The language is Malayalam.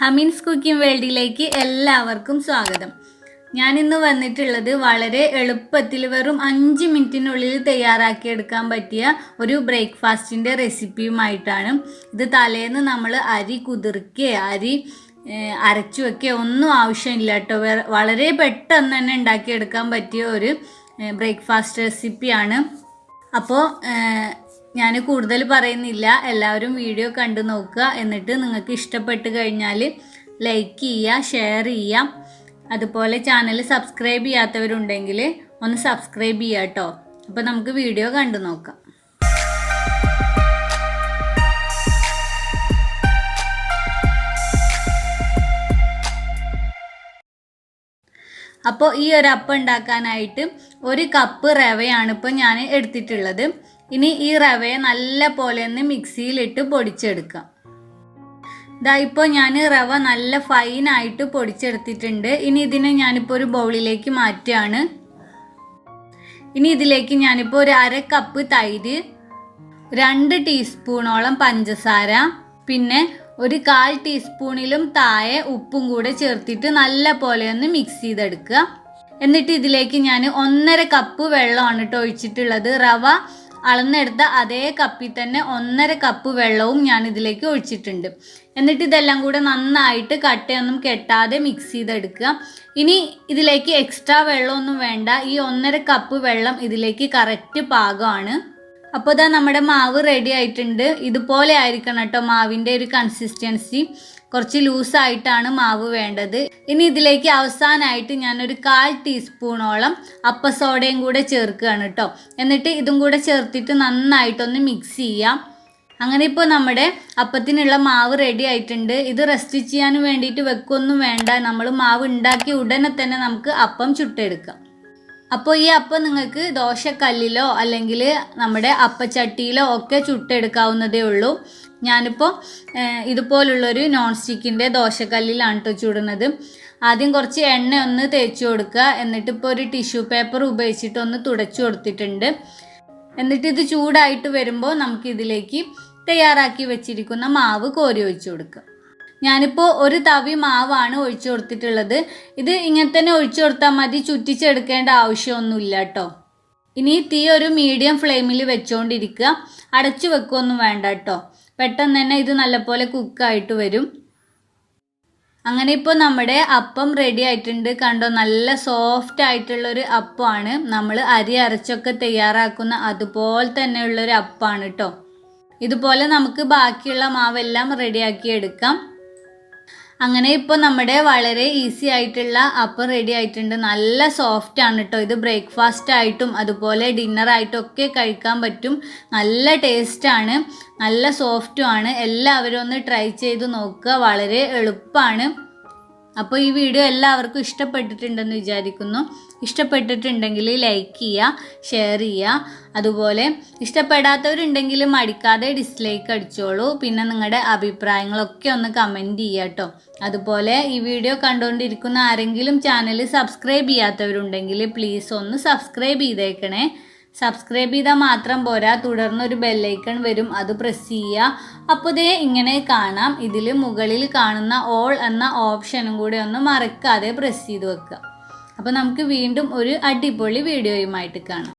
ഹമീൻസ് കുക്കിംഗ് വേൾഡിലേക്ക് എല്ലാവർക്കും സ്വാഗതം. ഞാനിന്ന് വന്നിട്ടുള്ളത് വളരെ എളുപ്പത്തിൽ വെറും 5 മിനിറ്റിനുള്ളിൽ തയ്യാറാക്കിയെടുക്കാൻ പറ്റിയ ഒരു ബ്രേക്ക്ഫാസ്റ്റിൻ്റെ റെസിപ്പിയുമായിട്ടാണ്. ഇത് തലേന്ന് നമ്മൾ അരി കുതിർക്കുക, അരി അരച്ചു വെക്കുക ഒന്നും ആവശ്യമില്ല കേട്ടോ. വളരെ പെട്ടെന്ന് തന്നെ ഉണ്ടാക്കിയെടുക്കാൻ പറ്റിയ ഒരു ബ്രേക്ക്ഫാസ്റ്റ് റെസിപ്പിയാണ്. അപ്പോൾ ഞാൻ കൂടുതൽ പറയുന്നില്ല, എല്ലാവരും വീഡിയോ കണ്ടു നോക്കുക. എന്നിട്ട് നിങ്ങൾക്ക് ഇഷ്ടപ്പെട്ട് കഴിഞ്ഞാൽ ലൈക്ക് ചെയ്യുക, ഷെയർ ചെയ്യുക. അതുപോലെ ചാനൽ സബ്സ്ക്രൈബ് ചെയ്യാത്തവരുണ്ടെങ്കിൽ ഒന്ന് സബ്സ്ക്രൈബ് ചെയ്യുക കേട്ടോ. അപ്പോൾ നമുക്ക് വീഡിയോ കണ്ടു നോക്കാം. അപ്പോൾ ഈ ഒരു അപ്പം ഉണ്ടാക്കാനായിട്ട് 1 കപ്പ് റവയാണ് ഇപ്പോൾ ഞാൻ എടുത്തിട്ടുള്ളത്. ഇനി ഈ റവയെ നല്ല പോലെ ഒന്ന് മിക്സിയിലിട്ട് പൊടിച്ചെടുക്കാം. ഇതാ ഇപ്പോൾ ഞാൻ റവ നല്ല ഫൈനായിട്ട് പൊടിച്ചെടുത്തിട്ടുണ്ട്. ഇനി ഇതിനെ ഞാനിപ്പോൾ ഒരു ബൗളിലേക്ക് മാറ്റുകയാണ്. ഇനി ഇതിലേക്ക് ഞാനിപ്പോൾ ഒരു 1/2 കപ്പ് തൈര്, 2 ടീസ്പൂണോളം പഞ്ചസാര, പിന്നെ ഒരു 1/4 ടീസ്പൂണിലും താഴെ ഉപ്പും കൂടെ ചേർത്തിട്ട് നല്ല പോലെ ഒന്ന് മിക്സ് ചെയ്തെടുക്കുക. എന്നിട്ട് ഇതിലേക്ക് ഞാൻ 1.5 കപ്പ് വെള്ളമാണ് കേട്ടോ ഒഴിച്ചിട്ടുള്ളത്. റവ അളന്നെടുത്ത അതേ കപ്പിൽ തന്നെ 1.5 കപ്പ് വെള്ളവും ഞാൻ ഇതിലേക്ക് ഒഴിച്ചിട്ടുണ്ട്. എന്നിട്ട് ഇതെല്ലാം കൂടെ നന്നായിട്ട് കട്ടയൊന്നും കെട്ടാതെ മിക്സ് ചെയ്തെടുക്കുക. ഇനി ഇതിലേക്ക് എക്സ്ട്രാ വെള്ളമൊന്നും വേണ്ട. ഈ 1.5 കപ്പ് വെള്ളം ഇതിലേക്ക് കറക്റ്റ് പാകമാണ്. അപ്പോൾ ഇതാ നമ്മുടെ മാവ് റെഡി ആയിട്ടുണ്ട്. ഇതുപോലെ ആയിരിക്കണം കേട്ടോ മാവിൻ്റെ ഒരു കൺസിസ്റ്റൻസി. കുറച്ച് ലൂസായിട്ടാണ് മാവ് വേണ്ടത്. ഇനി ഇതിലേക്ക് അവസാനമായിട്ട് ഞാനൊരു 1/4 ടീസ്പൂണോളം അപ്പസോഡയും കൂടെ ചേർക്കുകയാണ് കേട്ടോ. എന്നിട്ട് ഇതും കൂടെ ചേർത്തിട്ട് നന്നായിട്ടൊന്ന് മിക്സ് ചെയ്യാം. അങ്ങനെ ഇപ്പോൾ നമ്മുടെ അപ്പത്തിനുള്ള മാവ് റെഡി ആയിട്ടുണ്ട്. ഇത് റെസ്റ്റ് ചെയ്യാൻ വേണ്ടിയിട്ട് വെക്കൊന്നും വേണ്ട. നമ്മൾ മാവ് ഉണ്ടാക്കി ഉടനെ തന്നെ നമുക്ക് അപ്പം ചുട്ടെടുക്കാം. അപ്പോൾ ഈ അപ്പം നിങ്ങൾക്ക് ദോശക്കല്ലിലോ അല്ലെങ്കിൽ നമ്മുടെ അപ്പച്ചട്ടിയിലോ ഒക്കെ ചുട്ടെടുക്കാവുന്നതേ ഉള്ളൂ. ഞാനിപ്പോൾ ഇതുപോലുള്ളൊരു നോൺ സ്റ്റിക്കിൻ്റെ ദോശക്കല്ലിലാണ് കേട്ടോ ചുടുന്നത്. ആദ്യം കുറച്ച് എണ്ണ ഒന്ന് തേച്ച് കൊടുക്കുക. എന്നിട്ട് ഇപ്പോൾ ഒരു ടിഷ്യൂ പേപ്പർ ഉപയോഗിച്ചിട്ട് ഒന്ന് തുടച്ചു കൊടുത്തിട്ടുണ്ട്. എന്നിട്ട് ഇത് ചൂടായിട്ട് വരുമ്പോൾ നമുക്കിതിലേക്ക് തയ്യാറാക്കി വെച്ചിരിക്കുന്ന മാവ് കോരി ഒഴിച്ചു കൊടുക്കുക. ഞാനിപ്പോൾ ഒരു തവി മാവാണ് ഒഴിച്ചു കൊടുത്തിട്ടുള്ളത്. ഇത് ഇങ്ങനെ തന്നെ ഒഴിച്ചു കൊടുത്താൽ മതി, ചുറ്റിച്ചെടുക്കേണ്ട ആവശ്യമൊന്നുമില്ല കേട്ടോ. ഇനി തീ ഒരു മീഡിയം ഫ്ലെയിമിൽ വെച്ചുകൊണ്ടിരിക്കുക. അടച്ചു വെക്കുകയൊന്നും വേണ്ട കേട്ടോ. പെട്ടെന്ന് തന്നെ ഇത് നല്ലപോലെ കുക്കായിട്ട് വരും. അങ്ങനെ ഇപ്പോൾ നമ്മുടെ അപ്പം റെഡി ആയിട്ടുണ്ട്. കണ്ടോ, നല്ല സോഫ്റ്റ് ആയിട്ടുള്ളൊരു അപ്പമാണ്. നമ്മൾ അരി അരച്ചൊക്കെ തയ്യാറാക്കുന്ന അതുപോലെ തന്നെയുള്ളൊരു അപ്പമാണ് കേട്ടോ. ഇതുപോലെ നമുക്ക് ബാക്കിയുള്ള മാവെല്ലാം റെഡിയാക്കി എടുക്കാം. അങ്ങനെ ഇപ്പോൾ നമ്മുടെ വളരെ ഈസി ആയിട്ടുള്ള അപ്പം റെഡി ആയിട്ടുണ്ട്. നല്ല സോഫ്റ്റ് ആണ് കേട്ടോ. ഇത് ബ്രേക്ക്ഫാസ്റ്റ് ആയിട്ടും അതുപോലെ ഡിന്നറായിട്ടും ഒക്കെ കഴിക്കാൻ പറ്റും. നല്ല ടേസ്റ്റാണ്, നല്ല സോഫ്റ്റും ആണ്. എല്ലാവരും ഒന്ന് ട്രൈ ചെയ്ത് നോക്കുക. വളരെ എളുപ്പമാണ്. അപ്പോൾ ഈ വീഡിയോ എല്ലാവർക്കും ഇഷ്ടപ്പെട്ടിട്ടുണ്ടെന്ന് വിചാരിക്കുന്നു. ഇഷ്ടപ്പെട്ടിട്ടുണ്ടെങ്കിൽ ലൈക്ക് ചെയ്യുക, ഷെയർ ചെയ്യുക. അതുപോലെ ഇഷ്ടപ്പെടാത്തവരുണ്ടെങ്കിൽ മടിക്കാതെ ഡിസ്ലൈക്ക് അടിച്ചോളൂ. പിന്നെ നിങ്ങളുടെ അഭിപ്രായങ്ങളൊക്കെ ഒന്ന് കമൻറ്റ് ചെയ്യുക കേട്ടോ. അതുപോലെ ഈ വീഡിയോ കണ്ടുകൊണ്ടിരിക്കുന്ന ആരെങ്കിലും ചാനൽ സബ്സ്ക്രൈബ് ചെയ്യാത്തവരുണ്ടെങ്കിൽ പ്ലീസ് ഒന്ന് സബ്സ്ക്രൈബ് ചെയ്തേക്കണേ. സബ്സ്ക്രൈബ് ചെയ്താൽ മാത്രം പോരാ, തുടർന്നൊരു ബെല്ലൈക്കൺ വരും, അത് പ്രസ് ചെയ്യുക. അപ്പോൾ ദേ ഇങ്ങനെ കാണാം. ഇതിൽ മുകളിൽ കാണുന്ന ഓൾ എന്ന ഓപ്ഷനും കൂടെ ഒന്ന് മറക്കാതെ പ്രസ് ചെയ്ത് വെക്കുക. അപ്പോൾ നമുക്ക് വീണ്ടും ഒരു അടിപൊളി വീഡിയോയുമായിട്ട് കാണാം.